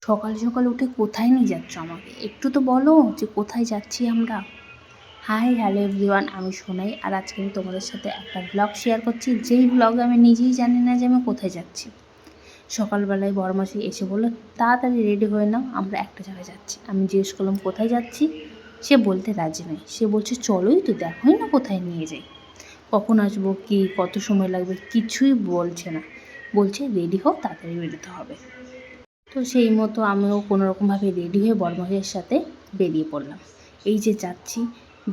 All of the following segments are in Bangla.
সকাল সকাল উঠে কোথায় নিয়ে যাচ্ছ আমাকে? একটু তো বলো যে কোথায় যাচ্ছি আমরা? হাই হ্যালো এভরিওয়ান, আমি সোনাই। আর আজকে আমি তোমাদের সাথে একটা ব্লগ শেয়ার করছি, যেই ব্লগে আমি নিজেই জানি না যে আমি কোথায় যাচ্ছি। সকালবেলায় বড়মাসি এসে বললো, তাড়াতাড়ি রেডি হয়ে নাও, আমরা একটা জায়গায় যাচ্ছি। আমি জিজ্ঞেস করলাম কোথায় যাচ্ছি, সে বলতে রাজি নয়। সে বলছে চলোই তো, দেখোই না কোথায় নিয়ে যাই, কখন আসবো, কি কত সময় লাগবে, কিছুই বলছে না। বলছে রেডি হও, তাড়াতাড়ি বেরোতে হবে। তো সেই মতো আমিও কোনোরকমভাবে রেডি হয়ে বড়মশাইয়ের সাথে বেরিয়ে পড়লাম। এই যে যাচ্ছি,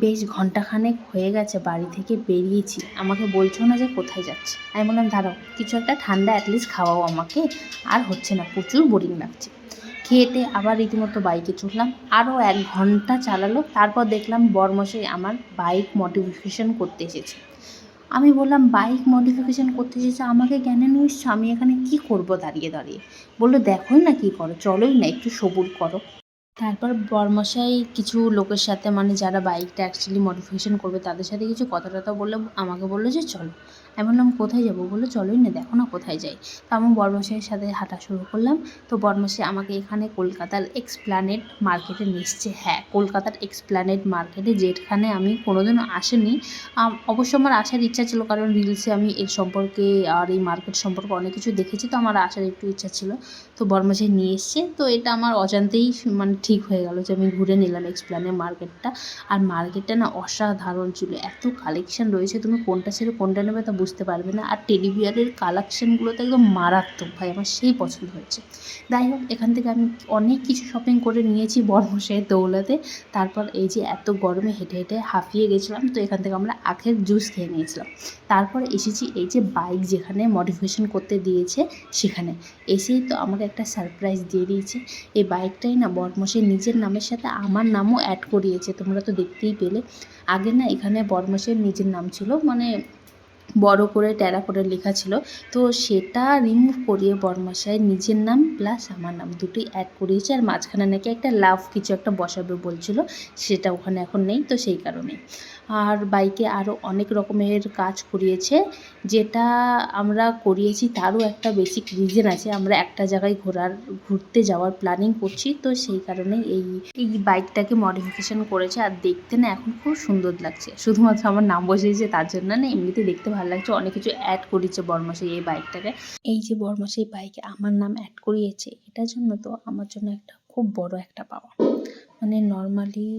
বেশ ঘন্টাখানেক হয়ে গেছে বাড়ি থেকে বেরিয়েছি, আমাকে বলছো না যে কোথায় যাচ্ছি। আমি বললাম দাঁড়াও, কিছু একটা ঠান্ডা অ্যাটলিস্ট খাওয়াও আমাকে, আর হচ্ছে না, প্রচুর বোরিং লাগছে। খেয়েতে আবার রীতিমতো বাইকে চড়লাম, আরও 1 ঘন্টা চালালো। তারপর দেখলাম বড়মশাই আমার বাইক মডিফিকেশন করতে এসেছে। আমি বললাম বাইক মডিফিকেশান করতে এসেছে, আমাকে কেন নিয়ে এসছো, আমি এখানে কী করবো দাঁড়িয়ে দাঁড়িয়ে? বললো দেখোই না কী করো, চলোই না, একটু সবুর করো। তারপর বরমশাই কিছু লোকের সাথে, মানে যারা বাইকটা অ্যাকচুয়ালি মডিফিকেশান করবে তাদের সাথে কিছু কথা টথা বলে আমাকে বললো যে চলো। আমি বললাম কোথায় যাবো? বললো চলোই না, দেখো না কোথায় যাই। তো আমি বরমশাইয়ের সাথে হাঁটা শুরু করলাম। তো বরমশাই আমাকে এখানে কলকাতার এক্সপ্ল্যানেড মার্কেটে নিয়ে এসছে। হ্যাঁ, কলকাতার এক্সপ্ল্যানেড মার্কেটে, যেখানে আমি কোনোদিনও আসিনি। অবশ্য আমার আসার ইচ্ছা ছিল, কারণ রিলসে আমি এর সম্পর্কে আর এই মার্কেট সম্পর্কে অনেক কিছু দেখেছি, তো আমার আসার একটু ইচ্ছা ছিল। তো বরমশাই নিয়ে এসছে, তো এটা আমার অজান্তেই মানে ঠিক হয়ে গেল যে আমি ঘুরে নিলাম এক্সপ্ল্যানেড মার্কেটটা। আর মার্কেটটা না অসাধারণ ছিল, এত কালেকশান রয়েছে, তুমি কোনটা ছেড়ে কোনটা নেবে তা বুঝতে পারবে না। আর টেডি বিয়ারের কালেকশানগুলো তো একদম মারাত্মক, ভাই আমার সেই পছন্দ হয়েছে। যাই হোক, এখান থেকে আমি অনেক কিছু শপিং করে নিয়েছি বরমশাইয়ের দৌলতে। তারপর এই যে এত গরমে হেঁটে হেঁটে হাঁফিয়ে গেছিলাম, তো এখান থেকে আমরা আখের জুস খেয়ে নিয়েছিলাম। তারপর এসেছি এই যে বাইক যেখানে মডিফিকেশান করতে দিয়েছে সেখানে। এসেই তো আমাকে একটা সারপ্রাইজ দিয়ে দিয়েছে। এই বাইকটাই না বরমশাই নিজের নামের সাথে আমার নামও অ্যাড করিয়েছে, তোমরা তো দেখতেই পেলে। আগে না এখানে বরমশাইয়ের নিজের নাম ছিল, মানে বড় করে ট্যারা করে লেখা ছিল। তো সেটা রিমুভ করিয়ে বরমশাই নিজের নাম প্লাস আমার নাম দুটোই অ্যাড করিয়েছে। আর মাঝখানে নাকি একটা লাভ কিছু একটা বসাবে বলছিল, সেটা ওখানে এখন নেই, তো সেই কারণে। আর বাইকে আরও অনেক রকমের কাজ করিয়েছে, যেটা আমরা করিয়েছি তারও একটা বেসিক রিজন আছে। আমরা একটা জায়গায় ঘুরতে যাওয়ার প্ল্যানিং করছি, তো সেই কারণে এই বাইকটাকে মডিফিকেশান করেছে। আর দেখতে না এখন খুব সুন্দর লাগছে, শুধুমাত্র আমার নাম বসিয়েছে তার জন্য না, এমনিতে দেখতে ভালো লাগছে। অনেক কিছু অ্যাড করেছে বরমশাই এই বাইকটাকে। এই যে বরমশাই বাইকে আমার নাম অ্যাড করিয়েছে, এটার জন্য তো আমার জন্য একটা খুব বড় একটা পাওয়া। মানে নর্মালি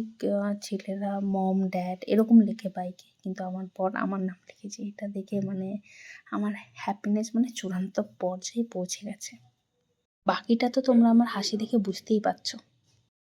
ছেলেরা মম ড্যাড এরকম লেখে বাইকে, কিন্তু আমার বর আমার নাম লিখেছে। এটা দেখে মানে আমার হ্যাপিনেস মানে চূড়ান্ত পর্যায়ে পৌঁছে গেছে। বাকিটা তো তোমরা আমার হাসি দেখে বুঝতেই পারছো।